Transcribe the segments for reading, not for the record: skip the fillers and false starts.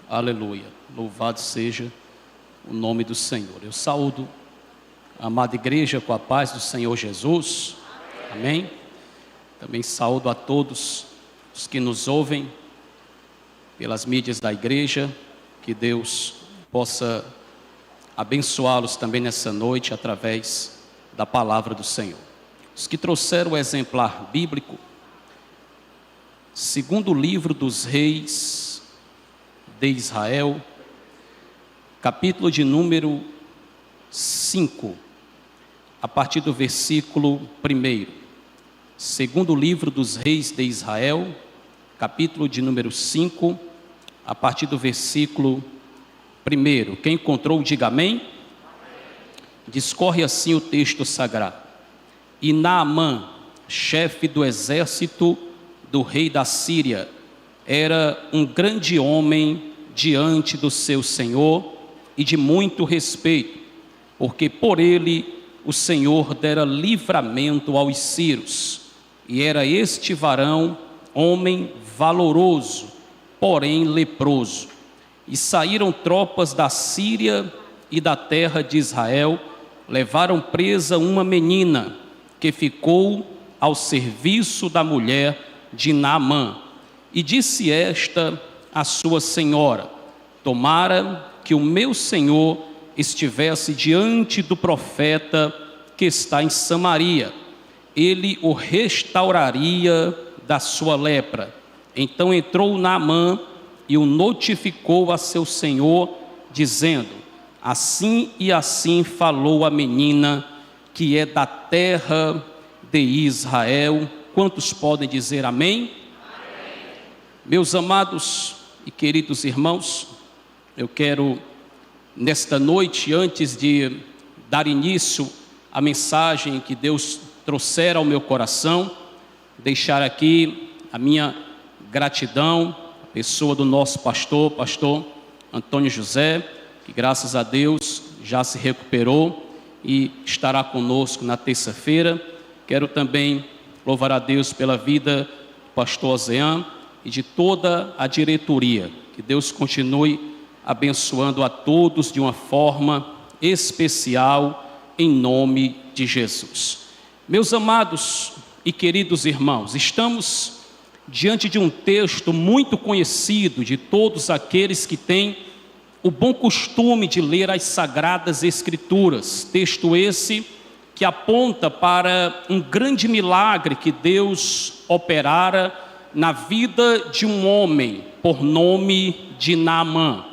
Aleluia. Louvado seja o nome do Senhor. Eu saúdo a amada igreja com a paz do Senhor Jesus. Amém. Também saúdo a todos os que nos ouvem pelas mídias da igreja. Que Deus possa abençoá-los também nessa noite através da palavra do Senhor. Os que trouxeram o exemplar bíblico, segundo livro dos reis de Israel, capítulo de número 5, a partir do versículo 1. Segundo livro dos reis de Israel, capítulo de número 5, a partir do versículo 1. Quem encontrou, diga amém. Discorre assim o texto sagrado. E Naamã, chefe do exército do rei da Síria, era um grande homem diante do seu senhor e de muito respeito, porque por ele o Senhor dera livramento aos sírios. E era este varão homem valoroso, porém leproso. E saíram tropas da Síria e da terra de Israel, levaram presa uma menina que ficou ao serviço da mulher de Naamã. E disse esta à sua senhora: tomara que o meu senhor estivesse diante do profeta que está em Samaria, ele o restauraria da sua lepra. Então entrou Naamã e o notificou a seu senhor, dizendo: assim e assim falou a menina, que é da terra de Israel. Quantos podem dizer amém? Amém. Meus amados e queridos irmãos, eu quero nesta noite, antes de dar início à mensagem que Deus trouxera ao meu coração, deixar aqui a minha gratidão à pessoa do nosso pastor Antônio José, que graças a Deus já se recuperou e estará conosco na terça-feira. Quero também louvar a Deus pela vida do pastor Ozean e de toda a diretoria. Que Deus continue abençoando a todos de uma forma especial, em nome de Jesus. Meus amados e queridos irmãos, estamos diante de um texto muito conhecido de todos aqueles que têm o bom costume de ler as Sagradas Escrituras. Texto esse que aponta para um grande milagre que Deus operara na vida de um homem por nome de Naamã.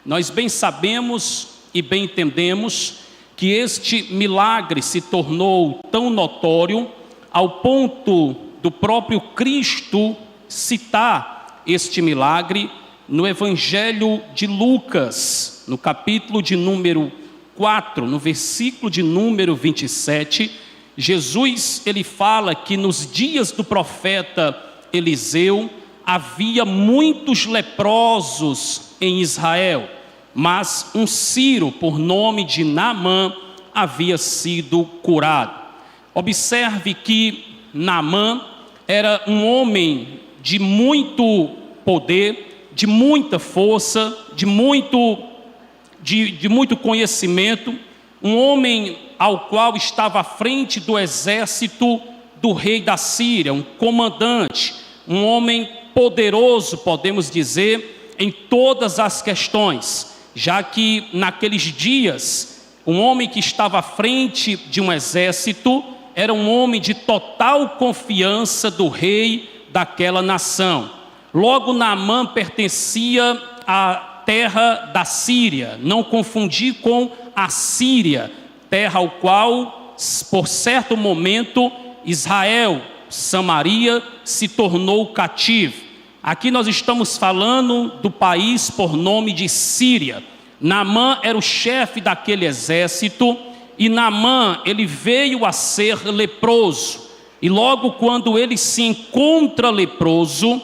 Nós bem sabemos e bem entendemos que este milagre se tornou tão notório ao ponto do próprio Cristo citar este milagre no Evangelho de Lucas, no capítulo de número 4, no versículo de número 27, Jesus ele fala que nos dias do profeta Eliseu havia muitos leprosos em Israel, mas um sírio por nome de Naamã havia sido curado. Observe que Naamã era um homem de muito poder, de muita força, de muito conhecimento, um homem ao qual estava à frente do exército do rei da Síria, um comandante, um homem poderoso, podemos dizer, em todas as questões, já que naqueles dias, um homem que estava à frente de um exército era um homem de total confiança do rei daquela nação. Logo, Naamã pertencia à terra da Síria, não confundir com a Síria, terra ao qual, por certo momento, Israel, Samaria, se tornou cativo. Aqui nós estamos falando do país por nome de Síria. Naamã era o chefe daquele exército e Naamã, ele veio a ser leproso. E logo quando ele se encontra leproso,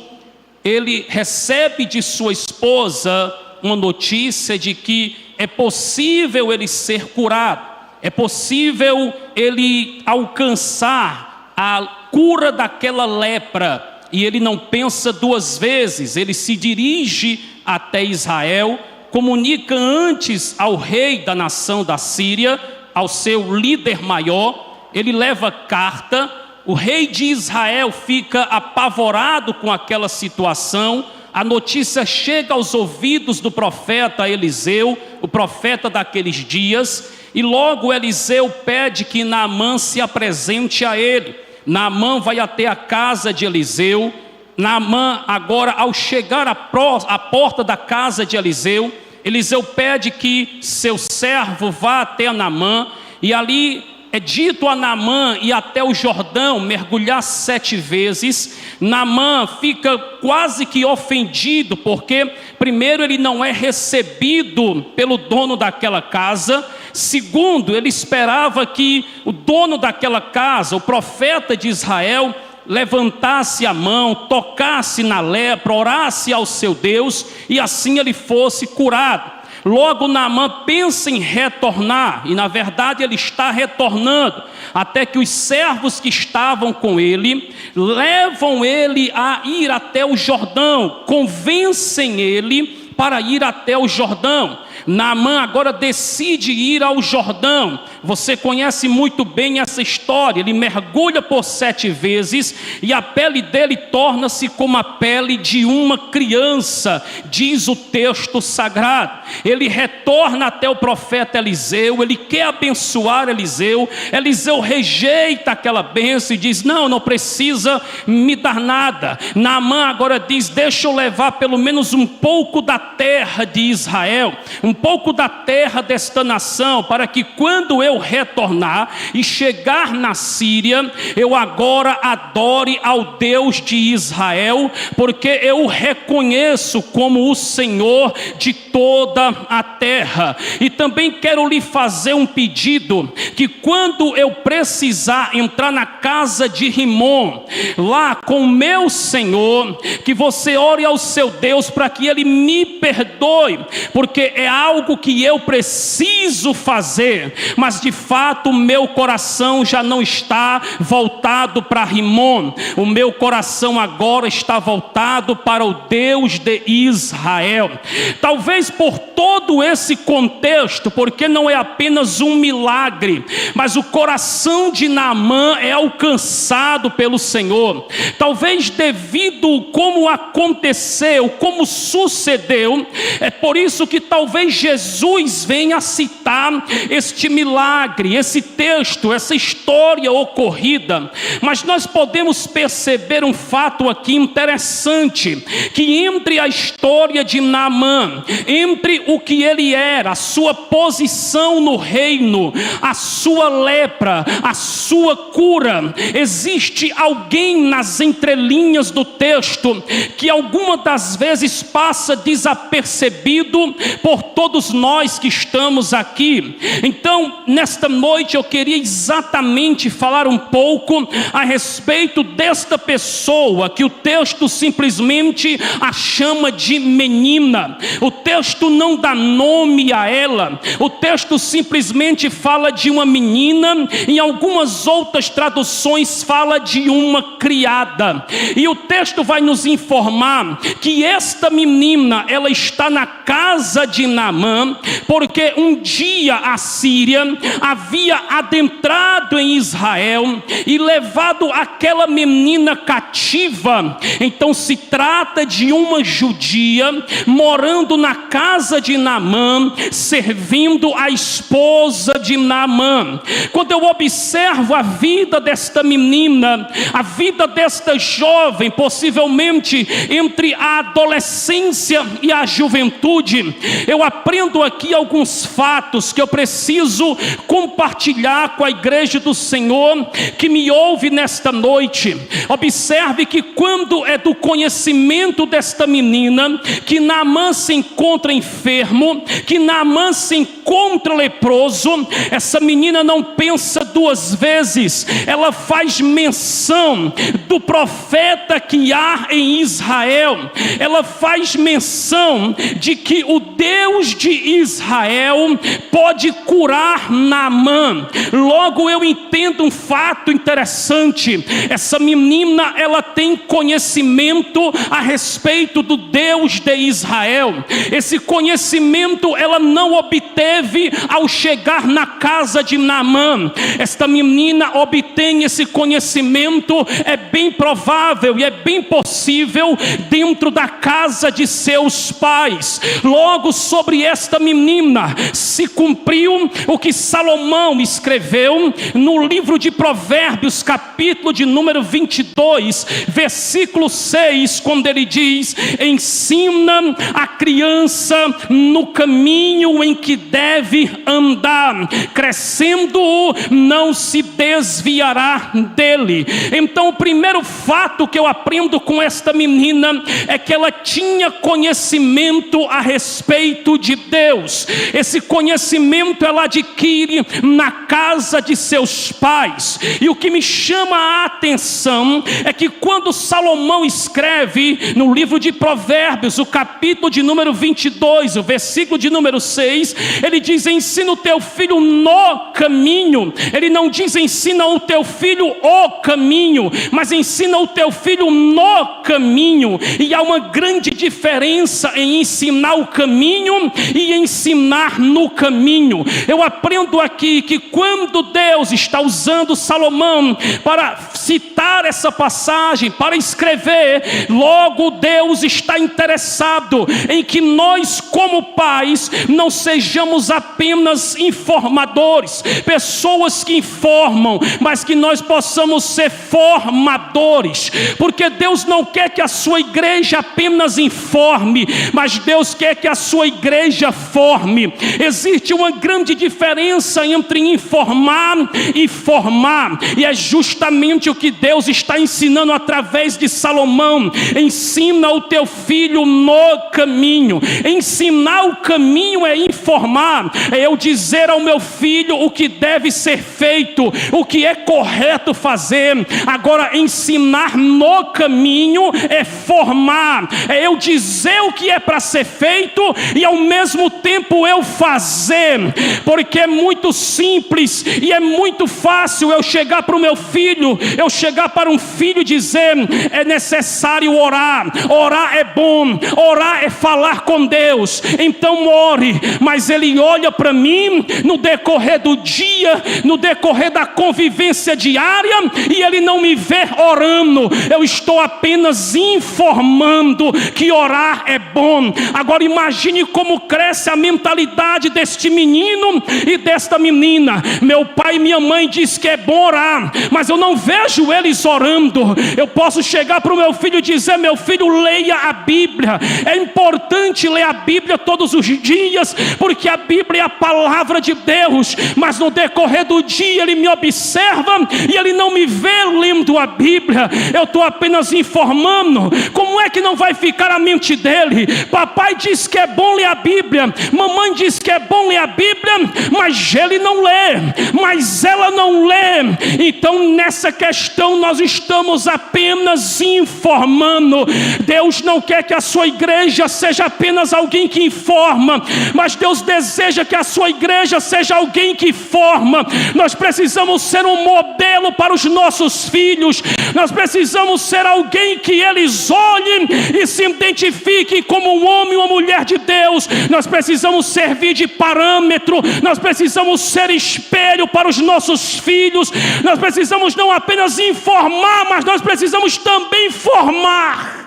ele recebe de sua esposa uma notícia de que é possível ele ser curado, é possível ele alcançar a cura daquela lepra. E ele não pensa duas vezes, ele se dirige até Israel, comunica antes ao rei da nação da Síria, ao seu líder maior. Ele leva carta. O rei de Israel fica apavorado com aquela situação. A notícia chega aos ouvidos do profeta Eliseu, o profeta daqueles dias, e logo Eliseu pede que Naamã se apresente a ele. Naamã vai até a casa de Eliseu. Naamã, agora, ao chegar à porta da casa de Eliseu, Eliseu pede que seu servo vá até Naamã, e ali é dito a Naamã ir até o Jordão, mergulhar 7 vezes. Naamã fica quase que ofendido, porque primeiro ele não é recebido pelo dono daquela casa. Segundo, ele esperava que o dono daquela casa, o profeta de Israel, levantasse a mão, tocasse na lepra, orasse ao seu Deus, e assim ele fosse curado. Logo Naamã pensa em retornar, e na verdade ele está retornando, até que os servos que estavam com ele levam ele a ir até o Jordão, convencem ele para ir até o Jordão. Naamã agora decide ir ao Jordão. Você conhece muito bem essa história. Ele mergulha por 7 vezes e a pele dele torna-se como a pele de uma criança, diz o texto sagrado. Ele retorna até o profeta Eliseu, ele quer abençoar Eliseu. Eliseu rejeita aquela bênção e diz: não precisa me dar nada. Naamã agora diz: deixa eu levar pelo menos um pouco da terra de Israel, um pouco da terra desta nação, para que quando eu retornar e chegar na Síria, eu agora adore ao Deus de Israel, porque eu o reconheço como o Senhor de toda a terra. E também quero lhe fazer um pedido, que quando eu precisar entrar na casa de Rimom, lá com o meu Senhor, que você ore ao seu Deus para que ele me perdoe, porque é algo que eu preciso fazer, mas de fato o meu coração já não está voltado para Rimom. O meu coração agora está voltado para o Deus de Israel. Talvez por todo esse contexto, porque não é apenas um milagre, mas o coração de Naamã é alcançado pelo Senhor. Talvez devido como aconteceu, como sucedeu, é por isso que talvez Jesus venha a citar este milagre, esse texto, essa história ocorrida. Mas nós podemos perceber um fato aqui interessante, que entre a história de Naamã, entre o que ele era, a sua posição no reino, a sua lepra, a sua cura, existe alguém nas entrelinhas do texto que alguma das vezes passa desapercebido por todos nós que estamos aqui. Então, nesta noite eu queria exatamente falar um pouco a respeito desta pessoa que o texto simplesmente a chama de menina. O texto não dá nome a ela, o texto simplesmente fala de uma menina. Em algumas outras traduções fala de uma criada, e o texto vai nos informar que esta menina, ela está na casa de Naamã, porque um dia a Síria havia adentrado em Israel e levado aquela menina cativa. Então se trata de uma judia morando na casa de Naamã, servindo a esposa de Naamã. Quando eu observo a vida desta menina, a vida desta jovem, possivelmente entre a adolescência e a juventude, eu aprendo aqui alguns fatos que eu preciso compartilhar com a igreja do Senhor que me ouve nesta noite. Observe que quando é do conhecimento desta menina que Naamã se encontra enfermo, que Naamã se encontra leproso, essa menina não pensa 2 vezes, ela faz menção do profeta que há em Israel, ela faz menção de que o Deus Deus de Israel pode curar Naamã. Logo eu entendo um fato interessante. Essa menina, ela tem conhecimento a respeito do Deus de Israel. Esse conhecimento ela não obteve ao chegar na casa de Naamã. Esta menina obtém esse conhecimento, é bem provável e é bem possível, dentro da casa de seus pais. Logo sobre esta menina se cumpriu o que Salomão escreveu no livro de Provérbios, capítulo de número 22, versículo 6, quando ele diz: ensina a criança no caminho em que deve andar, crescendo não se desviará dele. Então o primeiro fato que eu aprendo com esta menina é que ela tinha conhecimento a respeito de Deus. Esse conhecimento ela adquire na casa de seus pais. E o que me chama a atenção é que quando Salomão escreve no livro de Provérbios, o capítulo de número 22, o versículo de número 6, ele diz: ensina o teu filho no caminho. Ele não diz ensina o teu filho o caminho, mas ensina o teu filho no caminho. E há uma grande diferença em ensinar o caminho e ensinar no caminho. Eu aprendo aqui que quando Deus está usando Salomão para citar essa passagem, para escrever, logo Deus está interessado em que nós, como pais, não sejamos apenas informadores, pessoas que informam, mas que nós possamos ser formadores, porque Deus não quer que a sua igreja apenas informe, mas Deus quer que a sua igreja forme. Existe uma grande diferença entre informar e formar, e é justamente o que Deus está ensinando através de Salomão. Ensina o teu filho no caminho. Ensinar o caminho é informar, é eu dizer ao meu filho o que deve ser feito, o que é correto fazer. Agora, ensinar no caminho é formar, é eu dizer o que é para ser feito e ao mesmo tempo eu fazer, porque é muito simples e é muito fácil eu chegar para o meu filho, eu chegar para um filho e dizer: é necessário orar, orar é bom, orar é falar com Deus, então ore. Mas ele olha para mim no decorrer do dia, no decorrer da convivência diária, e ele não me vê orando. Eu estou apenas informando que orar é bom. Agora imagine como cresce a mentalidade deste menino e desta menina. Meu pai e minha mãe diz que é bom orar, mas eu não vejo eles orando. Eu posso chegar para o meu filho e dizer: meu filho, leia a Bíblia. É importante ler a Bíblia todos os dias, porque a Bíblia é a palavra de Deus, mas no decorrer do dia ele me observa e ele não me vê lendo a Bíblia. Eu estou apenas informando. Como é que não vai ficar a mente dele? Papai diz que é bom ler a Bíblia, mamãe diz que é bom ler a Bíblia, mas ele não lê, mas ela não lê. Então nessa questão nós estamos apenas informando. Deus não quer que a sua igreja seja apenas alguém que informa, mas Deus deseja que a sua igreja seja alguém que forma. Nós precisamos ser um modelo para os nossos filhos. Nós precisamos ser alguém que eles olhem e se identifiquem como um homem ou uma mulher de Deus. Nós precisamos servir de parâmetro, nós precisamos ser espelho para os nossos filhos. Nós precisamos não apenas informar, mas nós precisamos também formar.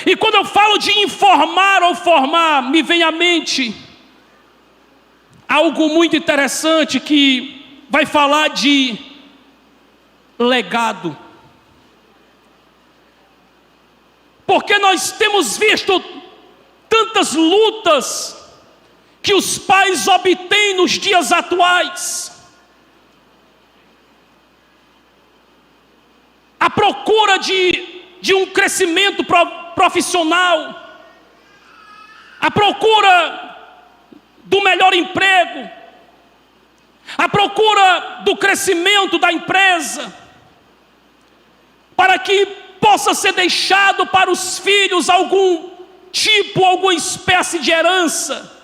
E quando eu falo de informar ou formar, me vem à mente algo muito interessante que vai falar de legado. Porque nós temos visto tantas lutas que os pais obtêm nos dias atuais. A procura de um crescimento profissional, a procura do melhor emprego, a procura do crescimento da empresa, para que possa ser deixado para os filhos algum tipo, alguma espécie de herança.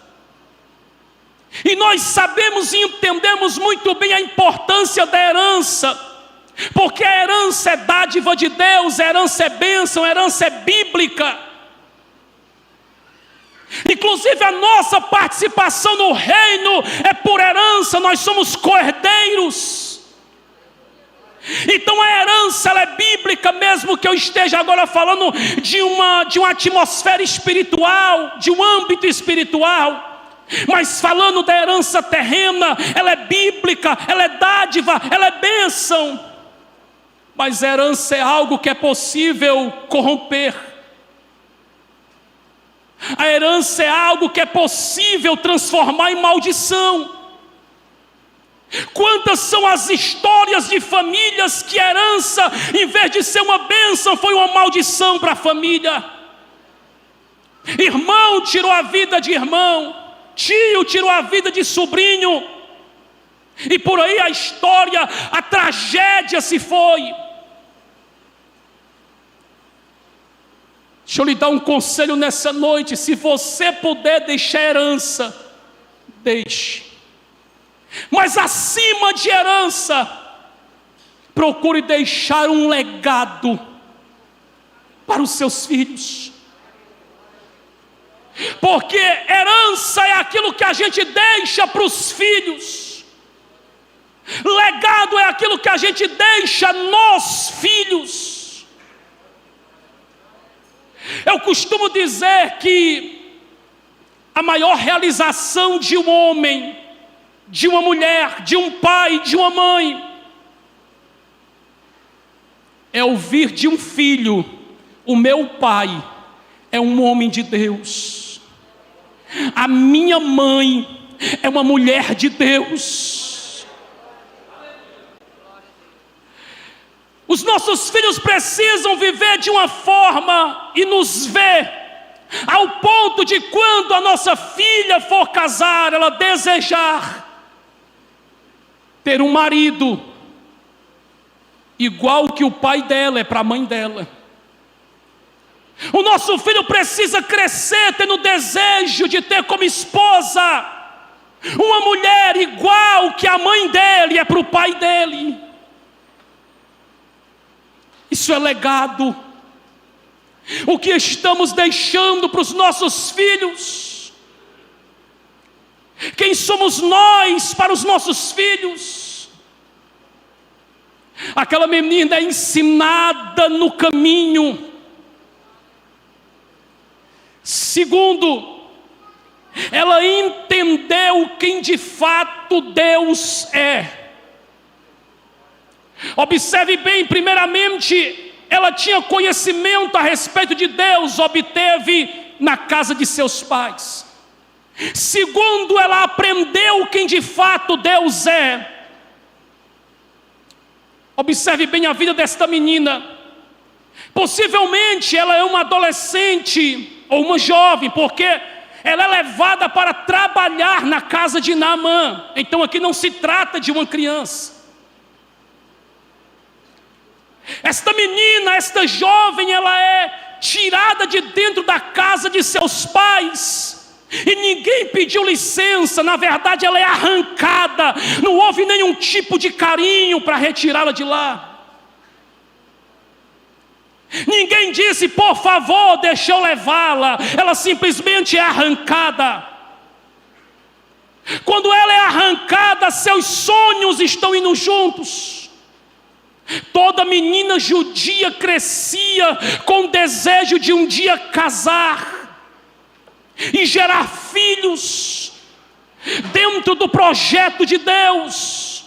E nós sabemos e entendemos muito bem a importância da herança, porque a herança é dádiva de Deus, a herança é bênção, a herança é bíblica. Inclusive a nossa participação no reino é por herança, nós somos co-herdeiros. Então a herança ela é bíblica, mesmo que eu esteja agora falando de uma atmosfera espiritual, de um âmbito espiritual. Mas falando da herança terrena, ela é bíblica, ela é dádiva, ela é bênção. Mas a herança é algo que é possível corromper. A herança é algo que é possível transformar em maldição. Quantas são as histórias de famílias que a herança, em vez de ser uma bênção, foi uma maldição para a família. Irmão tirou a vida de irmão, tio tirou a vida de sobrinho, e por aí a história, a tragédia se foi. Deixa eu lhe dar um conselho nessa noite: se você puder deixar herança, deixe. Mas acima de herança, procure deixar um legado para os seus filhos. Porque herança é aquilo que a gente deixa para os filhos. Legado é aquilo que a gente deixa nos filhos. Eu costumo dizer que a maior realização de um homem, de uma mulher, de um pai, de uma mãe, é ouvir de um filho: o meu pai é um homem de Deus, a minha mãe é uma mulher de Deus. Os nossos filhos precisam viver de uma forma e nos ver ao ponto de, quando a nossa filha for casar, ela desejar ter um marido igual que o pai dela é para a mãe dela. O nosso filho precisa crescer tendo desejo de ter como esposa uma mulher igual que a mãe dele é para o pai dele. Isso é legado. O que estamos deixando para os nossos filhos? Quem somos nós para os nossos filhos? Aquela menina é ensinada no caminho. Segundo, ela entendeu quem de fato Deus é. Observe bem, primeiramente, ela tinha conhecimento a respeito de Deus, obteve na casa de seus pais. Segundo, ela aprendeu quem de fato Deus é. Observe bem a vida desta menina. Possivelmente ela é uma adolescente ou uma jovem, porque ela é levada para trabalhar na casa de Naamã. Então aqui não se trata de uma criança. Esta menina, esta jovem, ela é tirada de dentro da casa de seus pais, e ninguém pediu licença. Na verdade ela é arrancada, não houve nenhum tipo de carinho para retirá-la de lá. Ninguém disse: por favor, deixa eu levá-la. Ela simplesmente é arrancada. Quando ela é arrancada, seus sonhos estão indo juntos. Toda menina judia crescia com o desejo de um dia casar e gerar filhos dentro do projeto de Deus.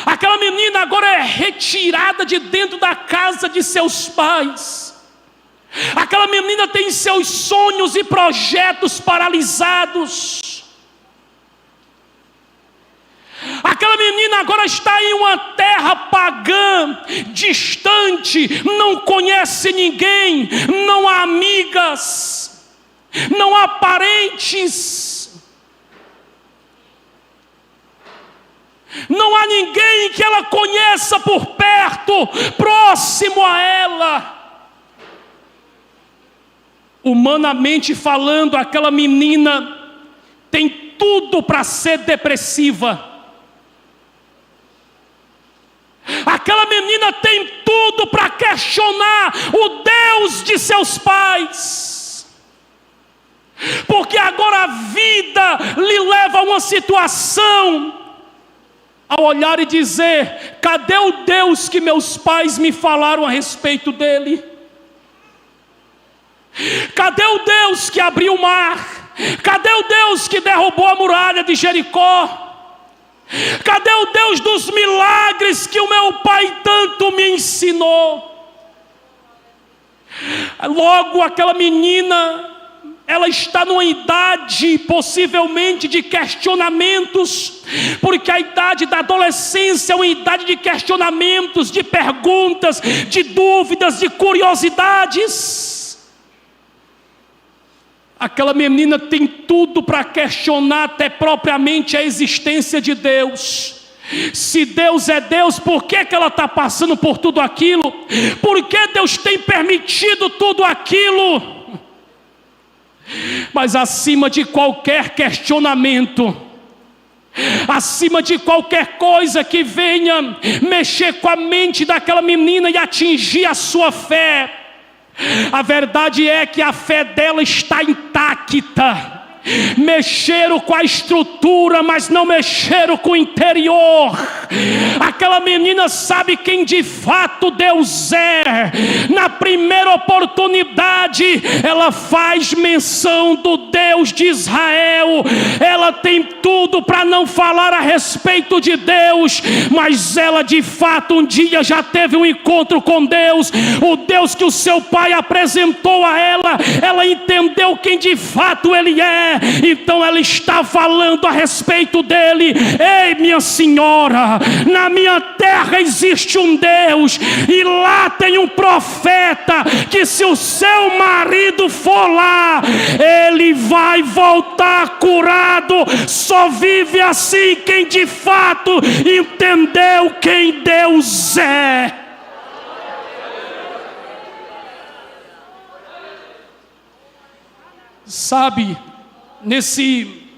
Aquela menina agora é retirada de dentro da casa de seus pais. Aquela menina tem seus sonhos e projetos paralisados. Aquela menina agora está em uma terra pagã, distante, não conhece ninguém, não há amigas, não há parentes, não há ninguém que ela conheça por perto, próximo a ela. Humanamente falando, aquela menina tem tudo para ser depressiva. Aquela menina tem tudo para questionar o Deus de seus pais. Porque agora a vida lhe leva a uma situação, a olhar e dizer: cadê o Deus que meus pais me falaram a respeito dele? Cadê o Deus que abriu o mar? Cadê o Deus que derrubou a muralha de Jericó? Cadê o Deus dos milagres que o meu pai tanto me ensinou? Logo aquela menina, ela está numa idade possivelmente de questionamentos, porque a idade da adolescência é uma idade de questionamentos, de perguntas, de dúvidas, de curiosidades. Aquela menina tem tudo para questionar até propriamente a existência de Deus. Se Deus é Deus, por que ela está passando por tudo aquilo? Por que Deus tem permitido tudo aquilo? Mas acima de qualquer questionamento, acima de qualquer coisa que venha mexer com a mente daquela menina e atingir a sua fé, a verdade é que a fé dela está intacta. Mexeram com a estrutura, mas não mexeram com o interior. Aquela menina sabe quem de fato Deus é. Na primeira oportunidade, ela faz menção do Deus de Israel. Ela tem tudo para não falar a respeito de Deus, mas ela de fato um dia já teve um encontro com Deus. O Deus que o seu pai apresentou a ela, ela entendeu quem de fato Ele é. Então ela está falando a respeito dele. Ei, minha senhora, na minha terra existe um Deus, e lá tem um profeta, que se o seu marido for lá, ele vai voltar curado. Só vive assim quem de fato entendeu quem Deus é. Sabe, nesse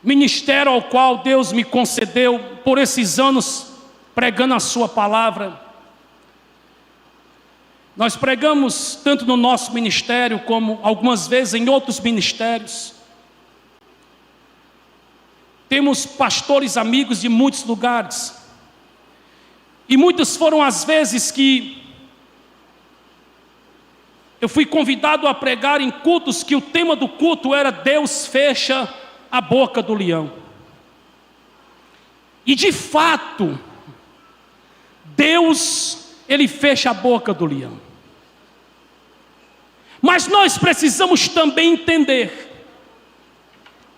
ministério ao qual Deus me concedeu por esses anos pregando a sua palavra, nós pregamos tanto no nosso ministério como algumas vezes em outros ministérios. Temos pastores amigos de muitos lugares, e muitas foram as vezes que eu fui convidado a pregar em cultos que o tema do culto era: Deus fecha a boca do leão. E de fato, Deus, Ele fecha a boca do leão. Mas nós precisamos também entender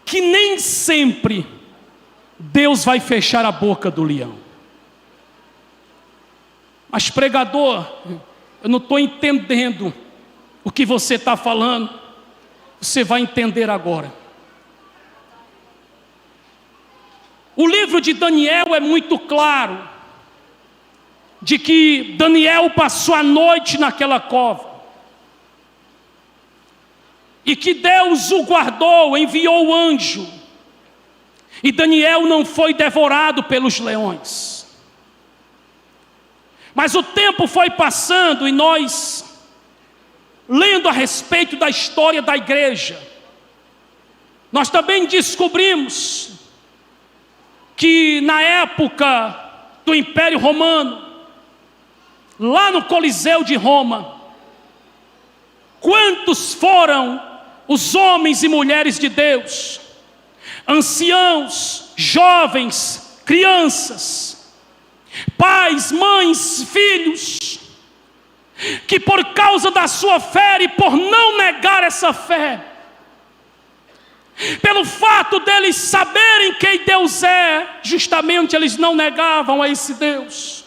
que nem sempre Deus vai fechar a boca do leão. Mas pregador, eu não estou entendendo o que você está falando. Você vai entender agora. O livro de Daniel é muito claro, de que Daniel passou a noite naquela cova, e que Deus o guardou, enviou o anjo, e Daniel não foi devorado pelos leões. Mas o tempo foi passando, e nós, lendo a respeito da história da igreja, nós também descobrimos que na época do Império Romano, lá no Coliseu de Roma, quantos foram os homens e mulheres de Deus, anciãos, jovens, crianças, pais, mães, filhos, que por causa da sua fé e por não negar essa fé, pelo fato deles saberem quem Deus é, justamente eles não negavam a esse Deus.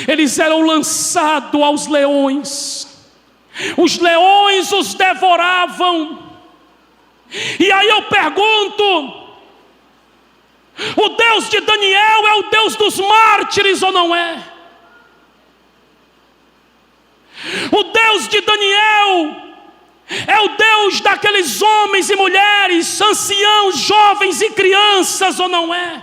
Eles eram lançados aos leões. Os leões os devoravam. E aí eu pergunto: o Deus de Daniel é o Deus dos mártires ou não é? O Deus de Daniel É o Deus daqueles homens e mulheres, anciãos, jovens e crianças, ou não é?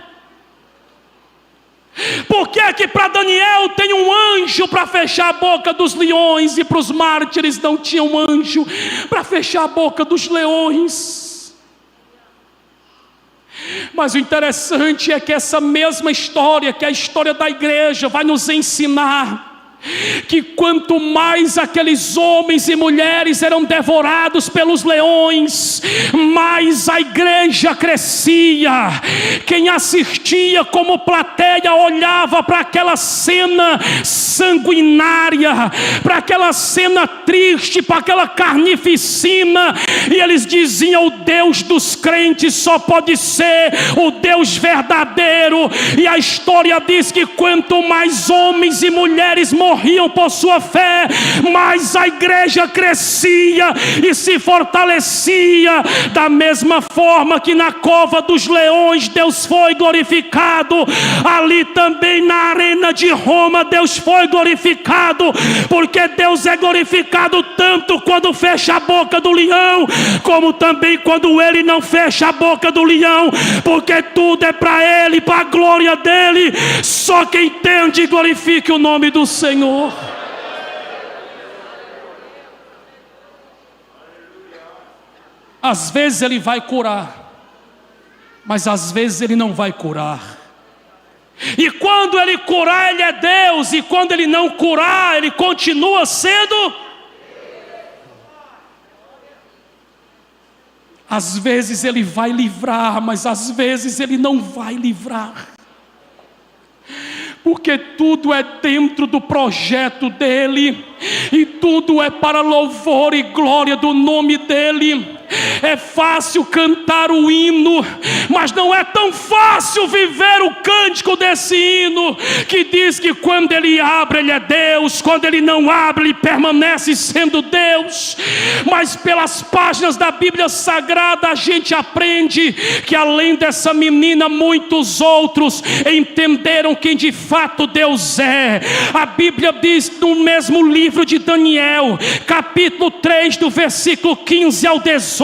Por que é que para Daniel tem um anjo para fechar a boca dos leões e para os mártires não tinha um anjo para fechar a boca dos leões? Mas o interessante é que essa mesma história, que é a história da igreja, vai nos ensinar que quanto mais aqueles homens e mulheres eram devorados pelos leões, mais a igreja crescia. Quem assistia como plateia olhava para aquela cena sanguinária, para aquela cena triste, para aquela carnificina, e eles diziam: o Deus dos crentes só pode ser o Deus verdadeiro. E a história diz que quanto mais homens e mulheres morriam por sua fé, mas a igreja crescia e se fortalecia. Da mesma forma que na cova dos leões Deus foi glorificado, ali também na arena de Roma Deus foi glorificado, porque Deus é glorificado tanto quando fecha a boca do leão, como também quando ele não fecha a boca do leão, porque tudo é para ele, para a glória dele. Só quem entende glorifique o nome do Senhor. Às vezes ele vai curar, mas às vezes ele não vai curar. E quando ele curar, ele é Deus, e quando ele não curar, ele continua sendo. Às vezes ele vai livrar, mas às vezes ele não vai livrar, porque tudo é dentro do projeto dele, e tudo é para louvor e glória do nome dele. É fácil cantar o hino, mas não é tão fácil viver o cântico desse hino, que diz que quando ele abre ele é Deus, quando ele não abre ele permanece sendo Deus. Mas pelas páginas da Bíblia Sagrada a gente aprende que além dessa menina, muitos outros entenderam quem de fato Deus é. A Bíblia diz no mesmo livro de Daniel, capítulo 3, do versículo 15 ao 18,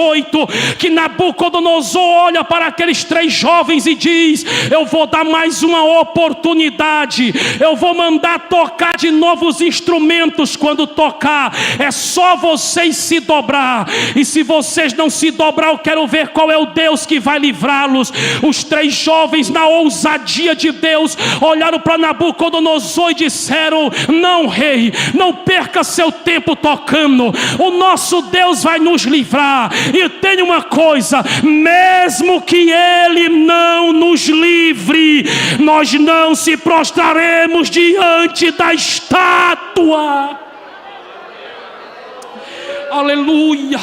que Nabucodonosor olha para aqueles 3 jovens e diz: eu vou dar mais uma oportunidade, eu vou mandar tocar de novo os instrumentos. Quando tocar, é só vocês se dobrar, e se vocês não se dobrar, eu quero ver qual é o Deus que vai livrá-los. Os 3 jovens, na ousadia de Deus, olharam para Nabucodonosor e disseram: não, rei, não perca seu tempo tocando, o nosso Deus vai nos livrar. E tem uma coisa: mesmo que ele não nos livre, nós não se prostraremos diante da estátua. Aleluia.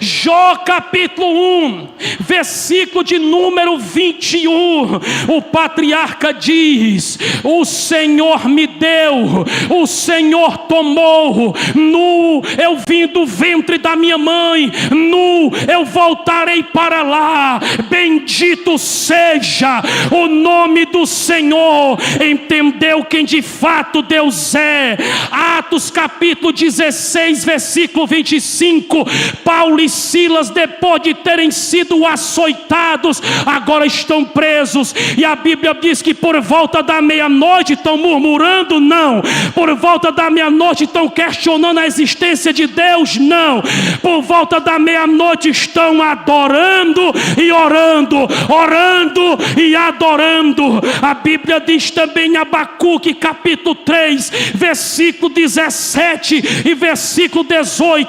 Jó capítulo 1, versículo de número 21, o patriarca diz: o Senhor me deu, o Senhor tomou, nu eu vim do ventre da minha mãe, nu eu voltarei para lá. Bendito seja o nome do Senhor. Entendeu quem de fato Deus é? Atos capítulo 16, versículo 25, Paulo e Silas, depois de terem sido açoitados, agora estão presos. E a Bíblia diz que por volta da meia-noite estão murmurando? Não. Por volta da meia-noite estão questionando a existência de Deus? Não. Por volta da meia-noite estão adorando e orando, orando e adorando. A Bíblia diz também em Abacuque capítulo 3, versículo 17 e versículo 18,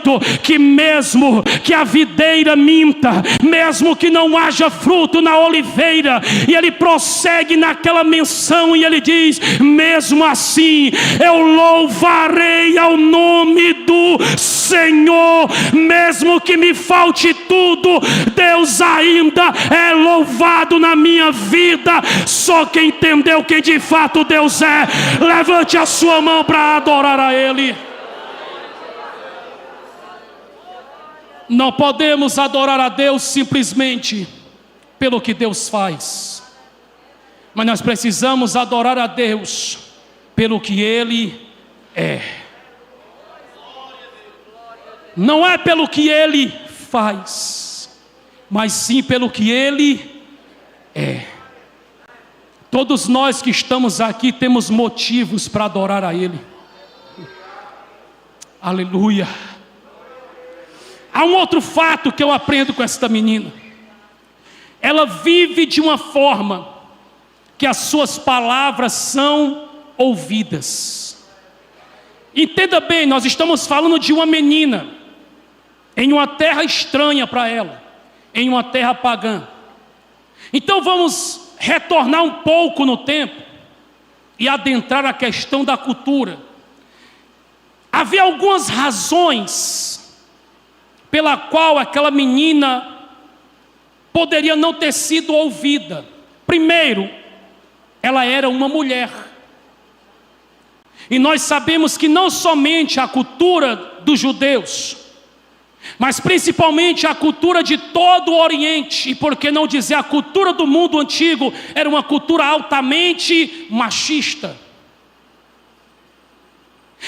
que mesmo que a videira minta, mesmo que não haja fruto na oliveira, e ele prossegue naquela menção e ele diz: mesmo assim eu louvarei ao nome do Senhor. Mesmo que me falte tudo, Deus ainda é louvado na minha vida. Só quem entendeu quem de fato Deus é, levante a sua mão para adorar a Ele. Não podemos adorar a Deus simplesmente pelo que Deus faz, mas nós precisamos adorar a Deus pelo que Ele é. não é pelo que ele faz, mas sim pelo que ele é. Todos nós que estamos aqui temos motivos para adorar a ele. Aleluia. Há um outro fato que eu aprendo com esta menina. Ela vive de uma forma que as suas palavras são ouvidas. Entenda bem, nós estamos falando de uma menina em uma terra estranha para ela, em uma terra pagã. Então vamos retornar um pouco no tempo e adentrar a questão da cultura. Havia algumas razões pela qual aquela menina poderia não ter sido ouvida. Primeiro, ela era uma mulher. E nós sabemos que não somente a cultura dos judeus, mas principalmente a cultura de todo o Oriente, e por que não dizer a cultura do mundo antigo, era uma cultura altamente machista.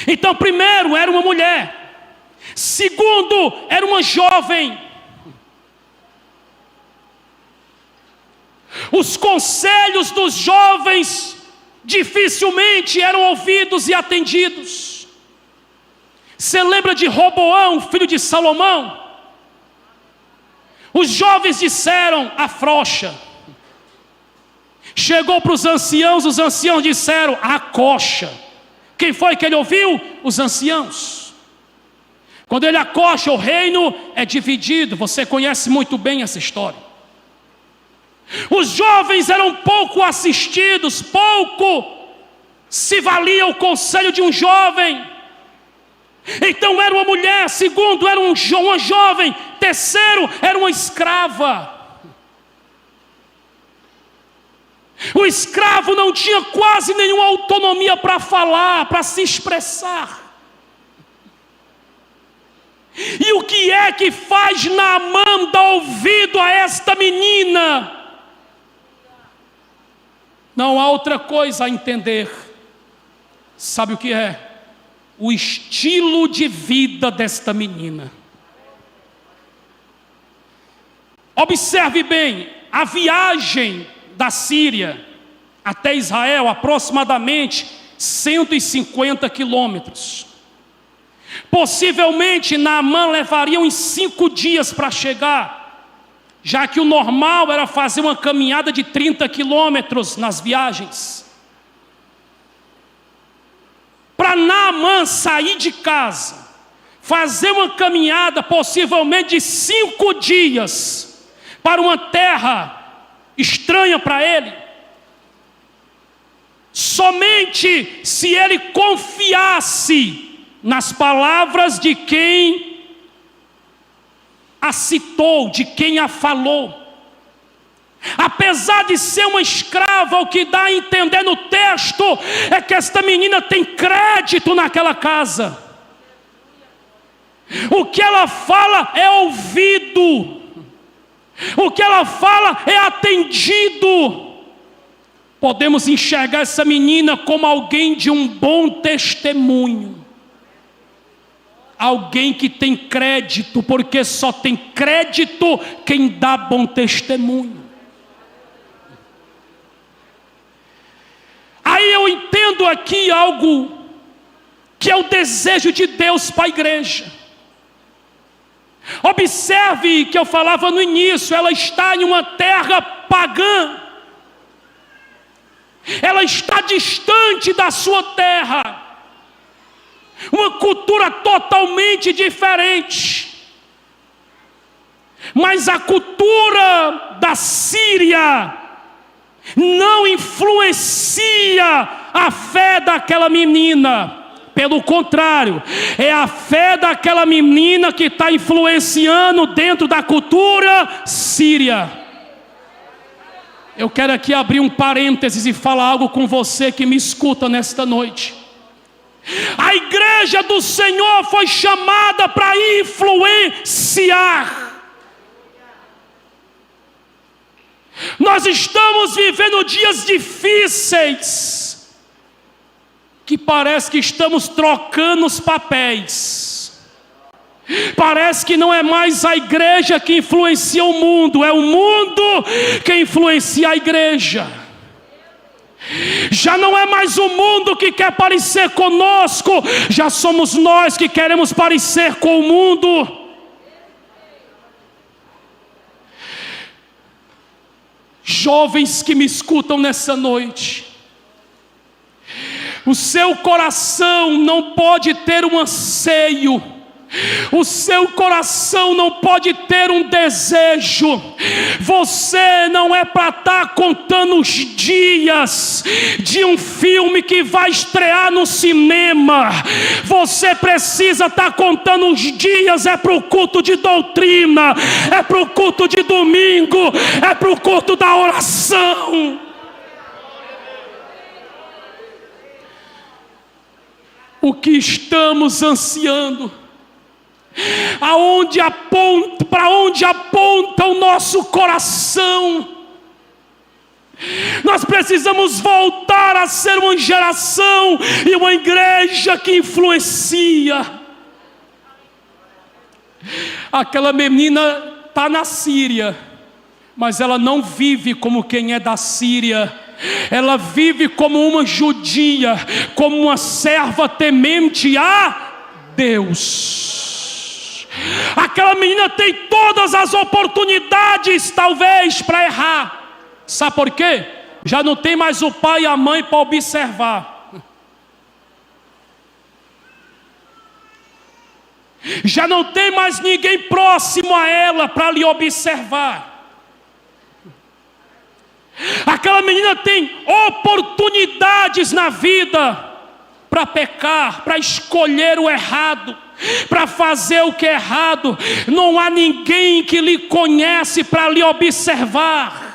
Então, primeiro, era uma mulher. Segundo, era uma jovem. Os conselhos dos jovens dificilmente eram ouvidos e atendidos. Você lembra de Roboão, filho de Salomão? Os jovens disseram: afrouxa. Chegou para os anciãos disseram: acocha. Quem foi que ele ouviu? Os anciãos. Quando ele acocha, o reino é dividido. Você conhece muito bem essa história. Os jovens eram pouco assistidos, pouco se valia o conselho de um jovem. Então era uma mulher. Segundo, era uma jovem. Terceiro, era uma escrava. O escravo não tinha quase nenhuma autonomia para falar, para se expressar. E o que é que faz Naamã dar ouvido a esta menina? Não há outra coisa a entender. Sabe o que é? O estilo de vida desta menina. Observe bem, a viagem da Síria até Israel, aproximadamente 150 quilômetros. Possivelmente Naamã levaria uns 5 dias para chegar, já que o normal era fazer uma caminhada de 30 quilômetros nas viagens. Para Naamã sair de casa, fazer uma caminhada possivelmente de 5 dias para uma terra estranha para ele, somente se ele confiasse nas palavras de quem a citou, de quem a falou. Apesar de ser uma escrava, o que dá a entender no texto é que esta menina tem crédito naquela casa. O que ela fala é ouvido. O que ela fala é atendido. Podemos enxergar essa menina como alguém de um bom testemunho. Alguém que tem crédito, porque só tem crédito quem dá bom testemunho. Aí eu entendo aqui algo que é o desejo de Deus para a igreja. Observe que eu falava no início, ela está em uma terra pagã. Ela está distante da sua terra. Uma cultura totalmente diferente. Mas a cultura da Síria não influencia a fé daquela menina. Pelo contrário, é a fé daquela menina que está influenciando dentro da cultura síria. Eu quero aqui abrir um parênteses e falar algo com você que me escuta nesta noite. A igreja do Senhor foi chamada para influenciar. Nós estamos vivendo dias difíceis, que parece que estamos trocando os papéis. parece que não é mais a igreja que influencia o mundo, é o mundo que influencia a igreja. Já não é mais o mundo que quer parecer conosco, já somos nós que queremos parecer com o mundo. Jovens que me escutam nessa noite, o seu coração não pode ter um anseio, o seu coração não pode ter um desejo. Você não é para estar contando os dias de um filme que vai estrear no cinema. Você precisa estar contando os dias, é para o culto de doutrina, é para o culto de domingo, é para o culto da oração. O que estamos ansiando? Para onde aponta o nosso coração? Nós precisamos voltar a ser uma geração e uma igreja que influencia. Aquela menina está na Síria, mas ela não vive como quem é da Síria. Ela vive como uma judia, como uma serva temente a Deus. Aquela menina tem todas as oportunidades, talvez, para errar. Sabe por quê? Já não tem mais o pai e a mãe para observar. Já não tem mais ninguém próximo a ela para lhe observar. Aquela menina tem oportunidades na vida para pecar, para escolher o errado, para fazer o que é errado. Não há ninguém que lhe conhece para lhe observar.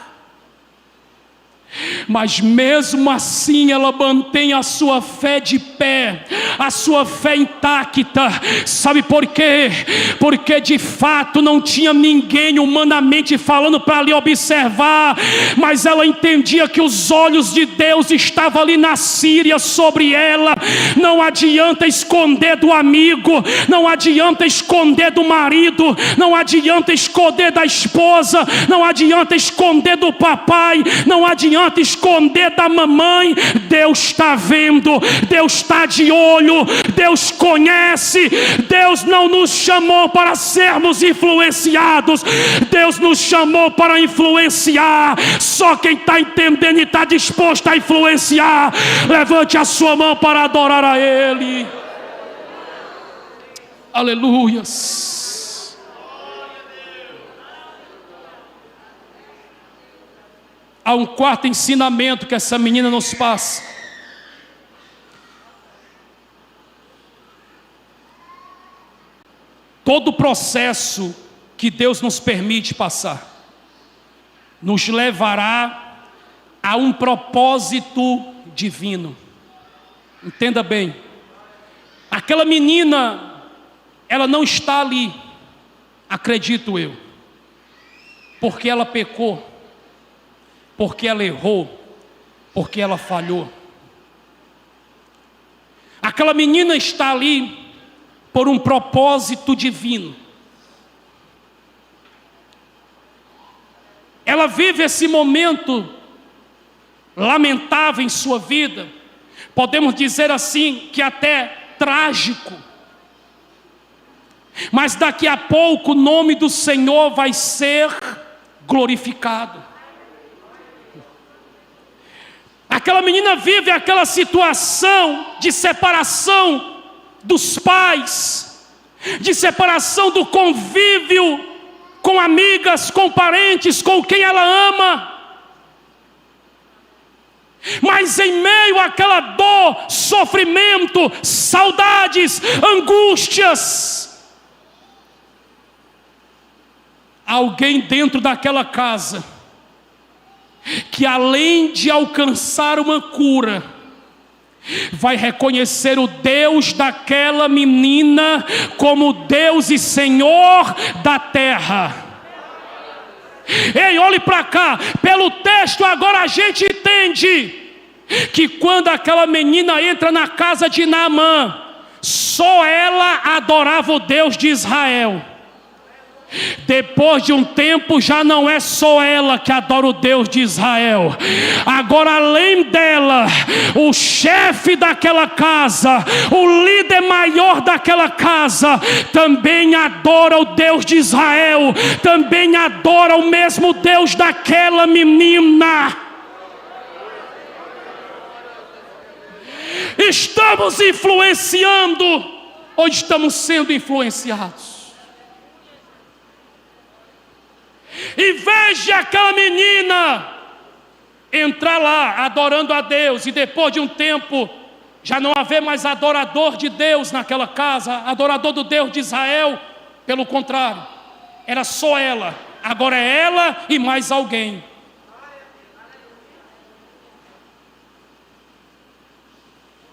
Mas mesmo assim ela mantém a sua fé de pé, a sua fé intacta. Sabe por quê? Porque de fato não tinha ninguém humanamente falando para lhe observar, mas ela entendia que os olhos de Deus estavam ali na Síria sobre ela. Não adianta esconder do amigo, não adianta esconder do marido, não adianta esconder da esposa, não adianta esconder do papai, não adianta esconder da mamãe. Deus está vendo, Deus está de olho, Deus conhece. Deus não nos chamou para sermos influenciados, Deus nos chamou para influenciar. Só quem está entendendo e está disposto a influenciar, levante a sua mão para adorar a Ele. Aleluias. Há um quarto ensinamento que essa menina nos passa. Todo processo que Deus nos permite passar nos levará a um propósito divino. Entenda bem. Aquela menina, ela não está ali, acredito eu, porque ela pecou, porque ela errou, porque ela falhou. Aquela menina está ali por um propósito divino. Ela vive esse momento lamentável em sua vida, podemos dizer assim, que até trágico. Mas daqui a pouco o nome do Senhor vai ser glorificado. Aquela menina vive aquela situação de separação dos pais, de separação do convívio com amigas, com parentes, com quem ela ama. Mas em meio àquela dor, sofrimento, saudades, angústias, alguém dentro daquela casa que, além de alcançar uma cura, vai reconhecer o Deus daquela menina como Deus e Senhor da terra. Ei, olhe para cá. Pelo texto agora a gente entende que quando aquela menina entra na casa de Naamã, só ela adorava o Deus de Israel. Depois de um tempo já não é só ela que adora o Deus de Israel. Agora, além dela, o chefe daquela casa, o líder maior daquela casa, também adora o Deus de Israel, também adora o mesmo Deus daquela menina. Estamos influenciando ou estamos sendo influenciados? Em vez de aquela menina entrar lá adorando a Deus, e depois de um tempo já não haver mais adorador de Deus naquela casa, adorador do Deus de Israel, pelo contrário, era só ela. Agora é ela e mais alguém.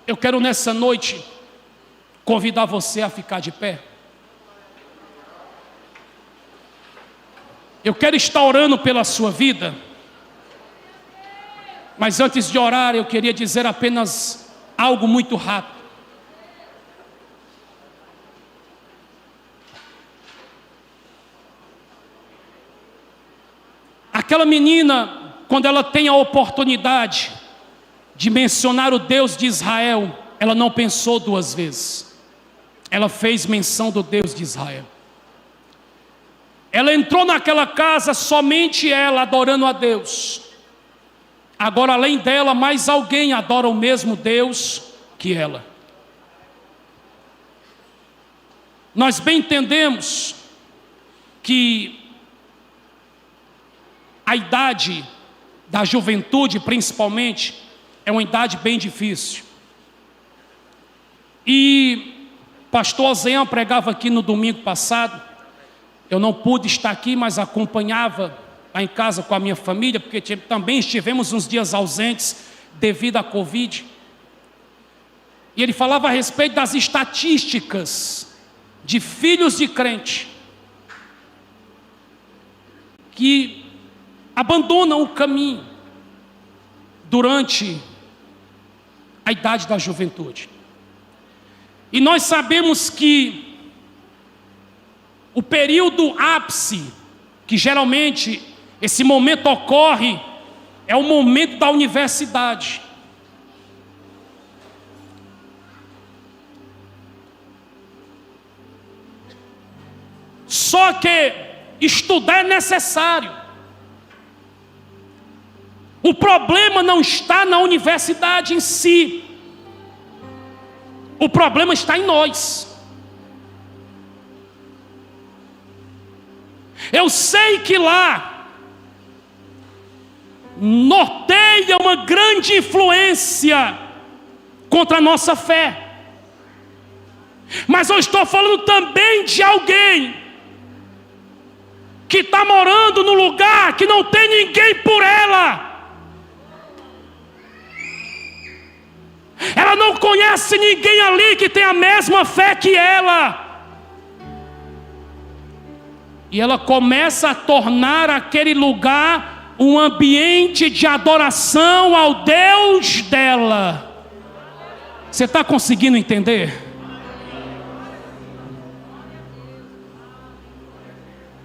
Eu quero nessa noite convidar você a ficar de pé. Eu quero estar orando pela sua vida, mas antes de orar eu queria dizer apenas algo muito rápido. Aquela menina, quando ela tem a oportunidade de mencionar o Deus de Israel, ela não pensou duas vezes. Ela fez menção do Deus de Israel. Ela entrou naquela casa, somente ela adorando a Deus. Agora, além dela, mais alguém adora o mesmo Deus que ela. Nós bem entendemos que a idade da juventude, principalmente, é uma idade bem difícil. E pastor Oséias pregava aqui no domingo passado. Eu não pude estar aqui, mas acompanhava lá em casa com a minha família, porque também estivemos uns dias ausentes devido à Covid. E ele falava a respeito das estatísticas de filhos de crente que abandonam o caminho durante a idade da juventude. E nós sabemos que o período ápice, que geralmente esse momento ocorre, é o momento da universidade. Só que estudar é necessário. O problema não está na universidade em si. O problema está em nós. Eu sei que lá norteia uma grande influência contra a nossa fé. Mas eu estou falando também de alguém que está morando num lugar que não tem ninguém por ela. Ela não conhece ninguém ali que tem a mesma fé que ela. E ela começa a tornar aquele lugar um ambiente de adoração ao Deus dela. Você está conseguindo entender?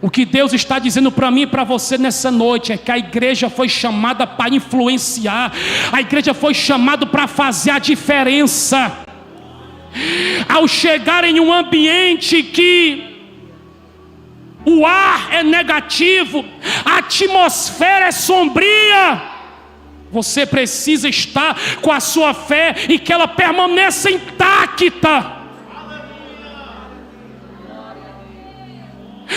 O que Deus está dizendo para mim e para você nessa noite é que a igreja foi chamada para influenciar. A igreja foi chamada para fazer a diferença. Ao chegar em um ambiente que o ar é negativo, a atmosfera é sombria, você precisa estar com a sua fé e que ela permaneça intacta.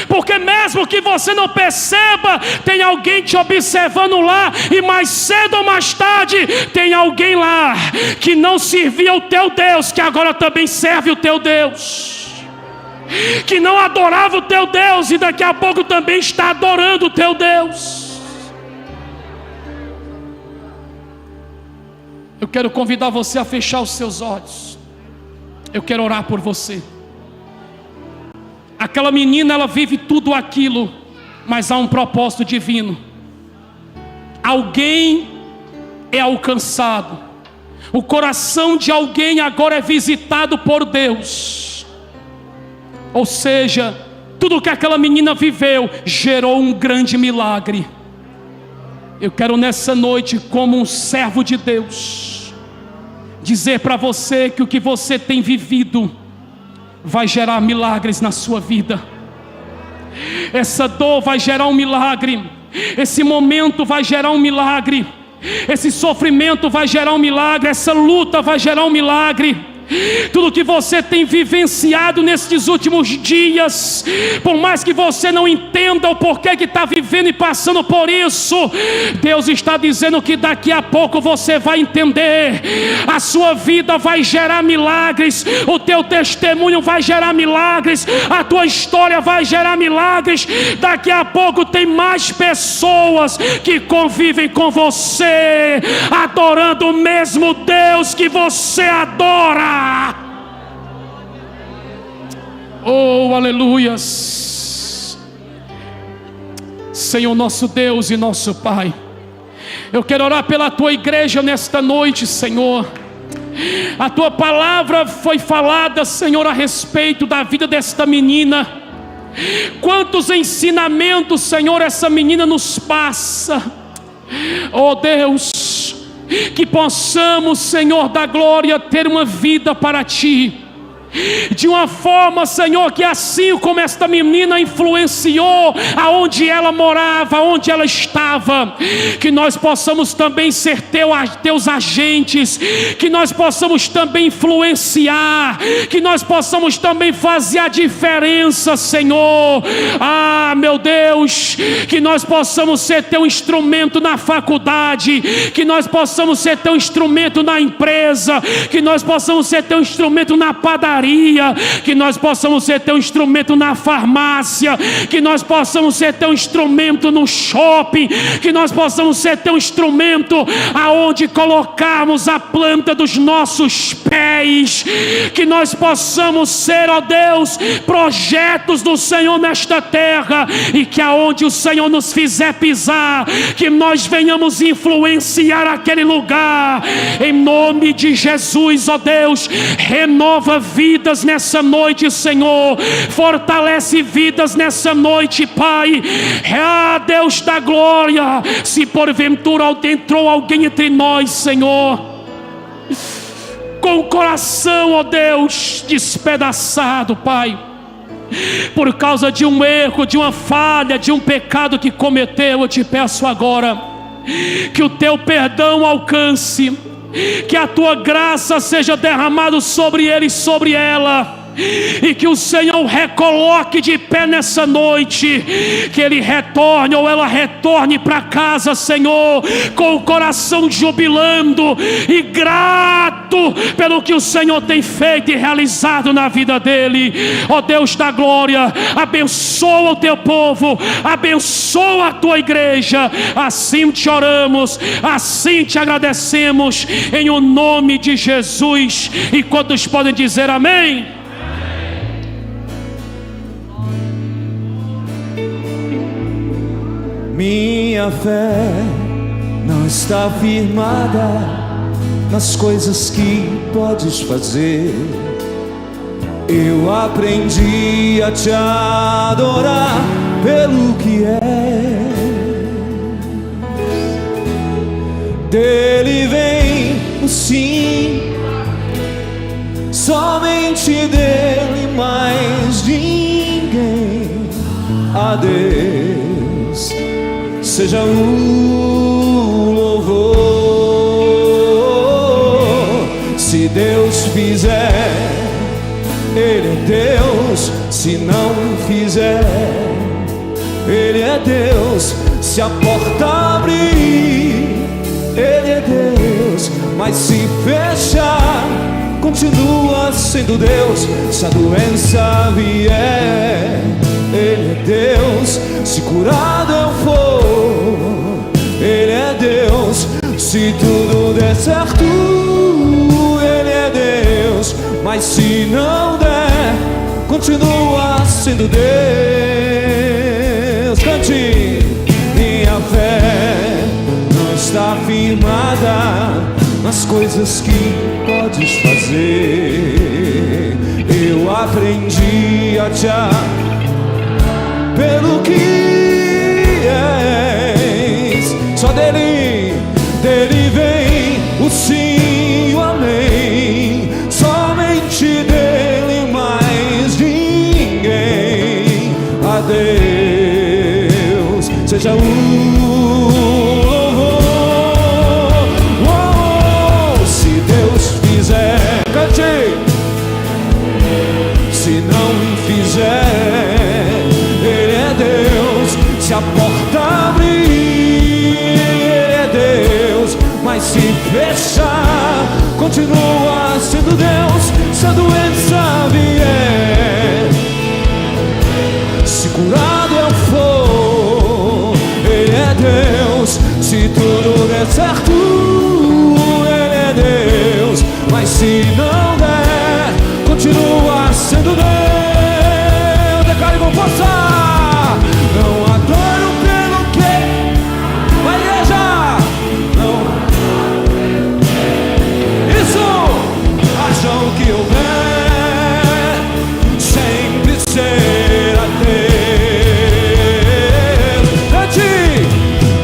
Porque mesmo que você não perceba, tem alguém te observando lá, e mais cedo ou mais tarde tem alguém lá que não servia o teu Deus, que agora também serve o teu Deus, que não adorava o teu Deus e daqui a pouco também está adorando o teu Deus. Eu quero convidar você a fechar os seus olhos. Eu quero orar por você. Aquela menina, ela vive tudo aquilo, mas há um propósito divino. Alguém é alcançado, O coração de alguém agora é visitado por Deus. Ou seja, tudo que aquela menina viveu gerou um grande milagre. Eu quero nessa noite, como um servo de Deus, dizer para você que o que você tem vivido vai gerar milagres na sua vida. Essa dor vai gerar um milagre. Esse momento vai gerar um milagre. Esse sofrimento vai gerar um milagre. Essa luta vai gerar um milagre. Tudo que você tem vivenciado nesses últimos dias, por mais que você não entenda o porquê que está vivendo e passando por isso, Deus está dizendo que daqui a pouco você vai entender. A sua vida vai gerar milagres, o teu testemunho vai gerar milagres, a tua história vai gerar milagres. Daqui a pouco tem mais pessoas que convivem com você, adorando o mesmo Deus que você adora. Oh, aleluias. Senhor nosso Deus e nosso Pai, eu quero orar pela tua igreja nesta noite, Senhor. A tua palavra foi falada, Senhor, a respeito da vida desta menina. Quantos ensinamentos, Senhor, essa menina nos passa. Oh Deus, que possamos, Senhor da glória, ter uma vida para Ti, de uma forma, Senhor, que assim como esta menina influenciou aonde ela morava, aonde ela estava, que nós possamos também ser teus agentes, que nós possamos também influenciar, que nós possamos também fazer a diferença, Senhor. Ah, meu Deus, que nós possamos ser teu instrumento na faculdade, que nós possamos ser teu instrumento na empresa, que nós possamos ser teu instrumento na padaria, que nós possamos ser teu instrumento na farmácia, que nós possamos ser teu instrumento no shopping, que nós possamos ser teu instrumento aonde colocarmos a planta dos nossos pés, que nós possamos ser, ó Deus, projetos do Senhor nesta terra, e que aonde o Senhor nos fizer pisar, que nós venhamos influenciar aquele lugar, em nome de Jesus. Ó Deus, renova vidas nessa noite, Senhor, fortalece vidas nessa noite, Pai. Ah, Deus da glória, se porventura entrou alguém entre nós, Senhor, com o coração, ó Deus, despedaçado, Pai, por causa de um erro, de uma falha, de um pecado que cometeu, eu te peço agora, que o teu perdão alcance, que a tua graça seja derramada sobre ele e sobre ela, e que o Senhor o recoloque de pé nessa noite, que ele retorne ou ela retorne para casa, Senhor, com o coração jubilando e grato pelo que o Senhor tem feito e realizado na vida dele. Ó Deus da glória, abençoa o teu povo, abençoa a tua igreja. Assim te oramos, assim te agradecemos, em o nome de Jesus. E quantos podem dizer amém? Minha fé não está firmada nas coisas que podes fazer. Eu aprendi a te adorar pelo que é. Dele vem o sim, somente dele, mais de ninguém. A Deus seja o louvor. Se Deus fizer, Ele é Deus. Se não fizer, Ele é Deus. Se a porta abrir, Ele é Deus. Mas se fechar, continua sendo Deus. Se a doença vier, Ele é Deus. Se curado eu for, Ele é Deus. Se tudo der certo, Ele é Deus. Mas se não der, continua sendo Deus. Cante. Minha fé não está firmada as coisas que podes fazer. Eu aprendi a te amar pelo que és. Só dele vem o sim e o amém. Somente dele, mais ninguém. A Deus seja o louvor. Se Deus fizer, cante. Se não fizer, Ele é Deus. Se a porta abrir, Ele é Deus. Mas se fechar, continua sendo Deus. Se a doença vier, se curado eu for, Ele é Deus. Se tudo der certo, Ele é Deus. Mas se não der, continua sendo Deus. Declare com força. Não adoro pelo que. Vai, igreja. Não. Isso. Acham que houver, sempre será Deus. Cante.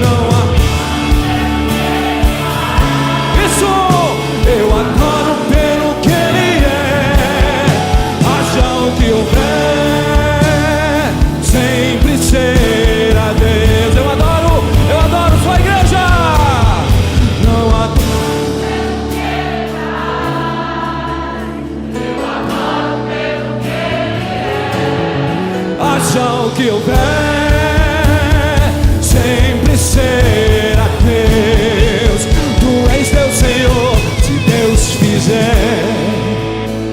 Não há. Isso. Eu adoro pelo que Ele é. Acham que houver, sempre será Deus. Eu adoro sua igreja. Não adoro. Acham que houver, sempre será Deus. Tu és Deus, Senhor. Se Deus fizer,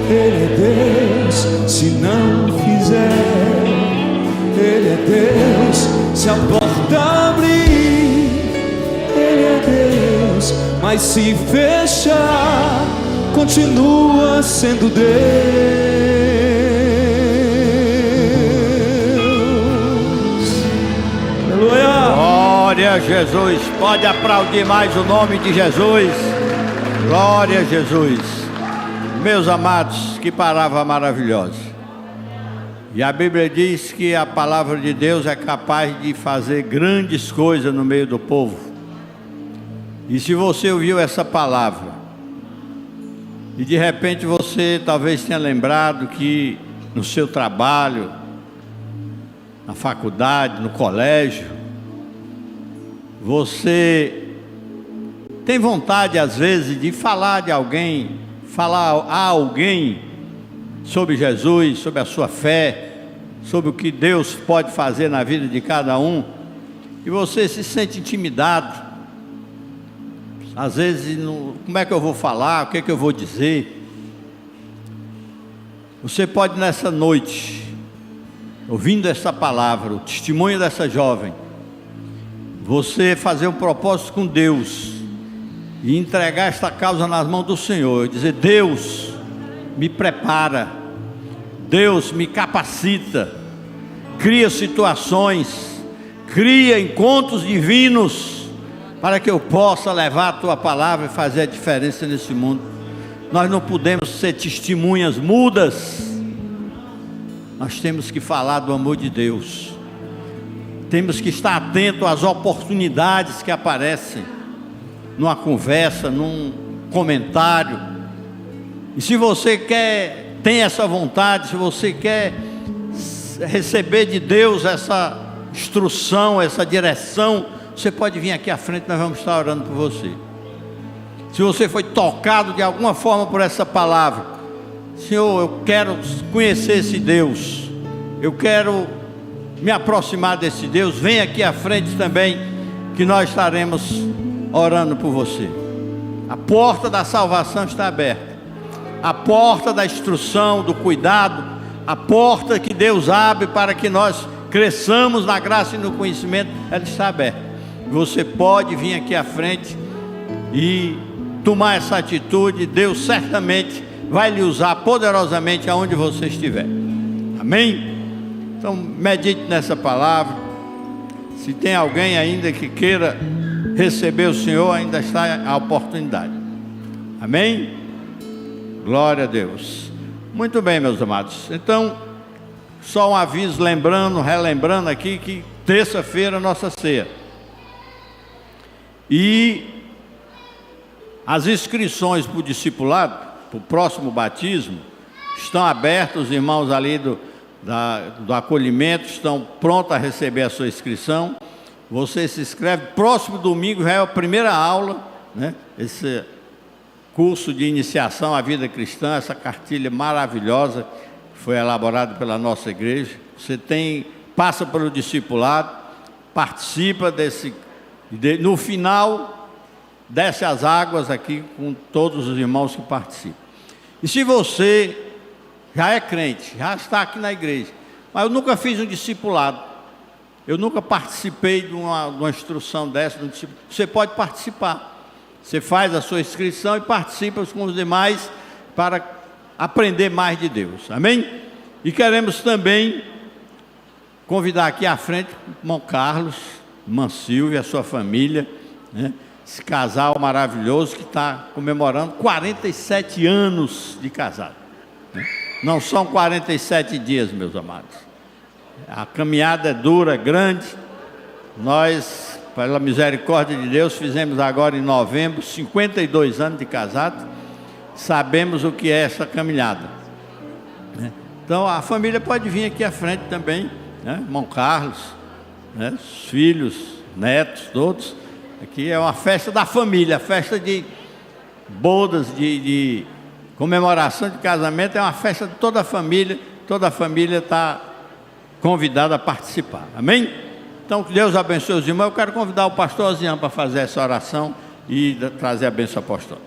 Ele é Deus. Se não fizer, Ele é Deus. Se a porta abrir, Ele é Deus. Mas se fechar, continua sendo Deus. Aleluia. Glória a Jesus. Pode aplaudir mais o nome de Jesus. Glória a Jesus. Meus amados, que palavra maravilhosa. E a Bíblia diz que a palavra de Deus é capaz de fazer grandes coisas no meio do povo. E se você ouviu essa palavra e de repente você talvez tenha lembrado que no seu trabalho, na faculdade, no colégio, você tem vontade às vezes de falar de alguém, falar a alguém sobre Jesus, sobre a sua fé, sobre o que Deus pode fazer na vida de cada um, e você se sente intimidado. Às vezes, como é que eu vou falar, o que é que eu vou dizer? Você pode nessa noite, ouvindo essa palavra, o testemunho dessa jovem, você fazer um propósito com Deus e entregar esta causa nas mãos do Senhor, e dizer: Deus, me prepara, Deus me capacita, cria situações, cria encontros divinos, para que eu possa levar a Tua palavra e fazer a diferença nesse mundo. Nós não podemos ser testemunhas mudas, nós temos que falar do amor de Deus, temos que estar atento às oportunidades que aparecem, numa conversa, num comentário. E se você tem essa vontade, se você quer receber de Deus essa instrução, essa direção, você pode vir aqui à frente, nós vamos estar orando por você. Se você foi tocado de alguma forma por essa palavra, Senhor, eu quero conhecer esse Deus, eu quero me aproximar desse Deus, vem aqui à frente também, que nós estaremos orando por você. A porta da salvação está aberta, a porta da instrução, do cuidado, a porta que Deus abre para que nós cresçamos na graça e no conhecimento, ela está aberta. Você pode vir aqui à frente e tomar essa atitude. Deus certamente vai lhe usar poderosamente aonde você estiver. Amém? Então medite nessa palavra. Se tem alguém ainda que queira receber o Senhor, ainda está a oportunidade. Amém? Glória a Deus. Muito bem, meus amados. Então, só um aviso, relembrando aqui que terça-feira é nossa ceia. E as inscrições para o discipulado, para o próximo batismo, estão abertas. Os irmãos ali do acolhimento estão prontos a receber a sua inscrição. Você se inscreve. Próximo domingo já é a primeira aula, né? Esse curso de iniciação à vida cristã, essa cartilha maravilhosa que foi elaborada pela nossa igreja. Você passa pelo discipulado, participa no final, desce as águas aqui com todos os irmãos que participam. E se você já é crente, já está aqui na igreja, mas eu nunca fiz um discipulado, eu nunca participei de uma instrução dessa, você pode participar. Você faz a sua inscrição e participa com os demais para aprender mais de Deus. Amém? E queremos também convidar aqui à frente o irmão Carlos, irmã Silvia, a sua família, né? Esse casal maravilhoso que está comemorando 47 anos de casado, né? Não são 47 dias, meus amados. A caminhada é dura, grande. Nós, pela misericórdia de Deus, fizemos agora em novembro 52 anos de casado. Sabemos o que é essa caminhada, né? Então a família pode vir aqui à frente também, né? Irmão Carlos, né? Os filhos, netos, todos. Aqui é uma festa da família, festa de bodas, de comemoração de casamento, é uma festa de toda a família está convidada a participar. Amém? Então, que Deus abençoe os irmãos. Eu quero convidar o pastor Ozian para fazer essa oração e trazer a bênção apostólica.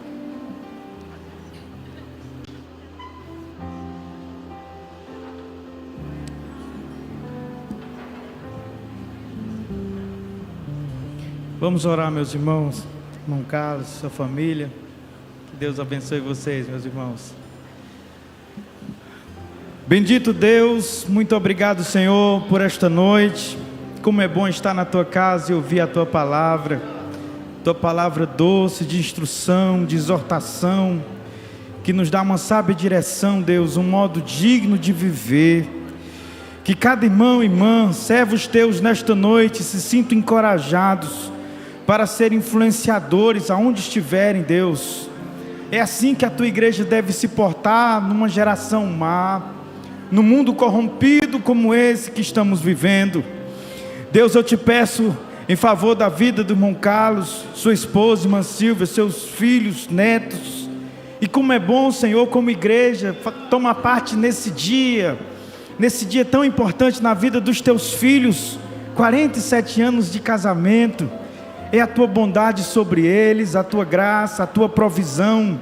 Vamos orar, meus irmãos, irmão Carlos, sua família. Que Deus abençoe vocês, meus irmãos. Bendito Deus, muito obrigado, Senhor, por esta noite. Como é bom estar na tua casa e ouvir a tua palavra doce, de instrução, de exortação, que nos dá uma sábia direção, Deus, um modo digno de viver. Que cada irmão e irmã, servos teus nesta noite, se sintam encorajados para serem influenciadores aonde estiverem, Deus. É assim que a tua igreja deve se portar numa geração má, num mundo corrompido como esse que estamos vivendo. Deus, eu te peço em favor da vida do irmão Carlos, sua esposa, irmã Silvia, seus filhos, netos. E como é bom, Senhor, como igreja, tomar parte nesse dia tão importante na vida dos teus filhos. 47 anos de casamento. É a tua bondade sobre eles, a tua graça, a tua provisão.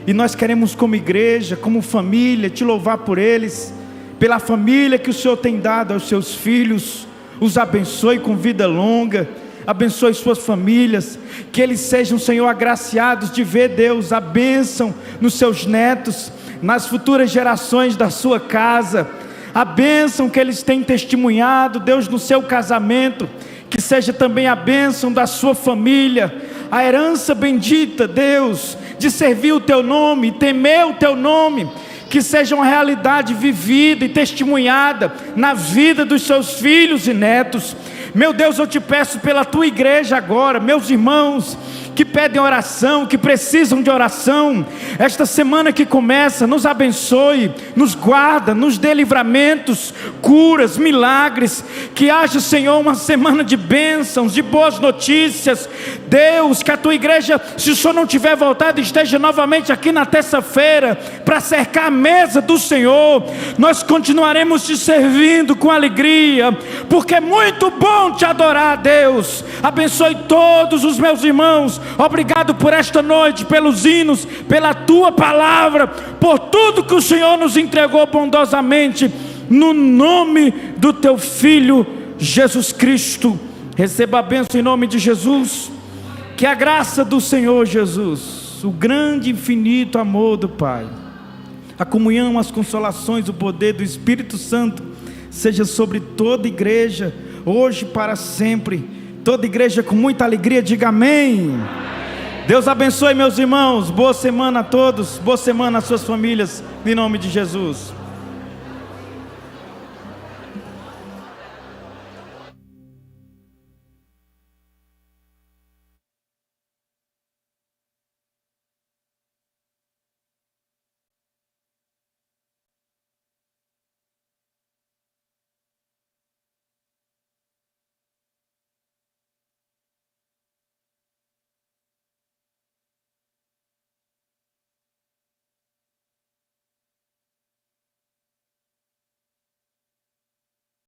E nós queremos, como igreja, como família, te louvar por eles, pela família que o Senhor tem dado aos seus filhos. Os abençoe com vida longa, abençoe suas famílias, que eles sejam, Senhor, agraciados de ver, Deus, a bênção nos seus netos, nas futuras gerações da sua casa, a bênção que eles têm testemunhado, Deus, no seu casamento, que seja também a bênção da sua família, a herança bendita, Deus, de servir o teu nome, temer o teu nome, que seja uma realidade vivida e testemunhada na vida dos seus filhos e netos. Meu Deus, eu te peço pela tua igreja agora, meus irmãos que pedem oração, que precisam de oração, esta semana que começa, nos abençoe, nos guarda, nos dê livramentos, curas, milagres, que haja, Senhor, uma semana de bênçãos, de boas notícias. Deus, que a tua igreja, se o Senhor não tiver voltado, esteja novamente aqui na terça-feira, para cercar a mesa do Senhor. Nós continuaremos te servindo com alegria, porque é muito bom te adorar, Deus. Abençoe todos os meus irmãos. Obrigado por esta noite, pelos hinos, pela tua palavra, por tudo que o Senhor nos entregou bondosamente, no nome do teu Filho Jesus Cristo. Receba a bênção em nome de Jesus. Que a graça do Senhor Jesus, o grande e infinito amor do Pai, a comunhão, as consolações, o poder do Espírito Santo seja sobre toda igreja, hoje e para sempre. Toda igreja com muita alegria diga amém. Deus abençoe meus irmãos, boa semana a todos, boa semana às suas famílias, em nome de Jesus.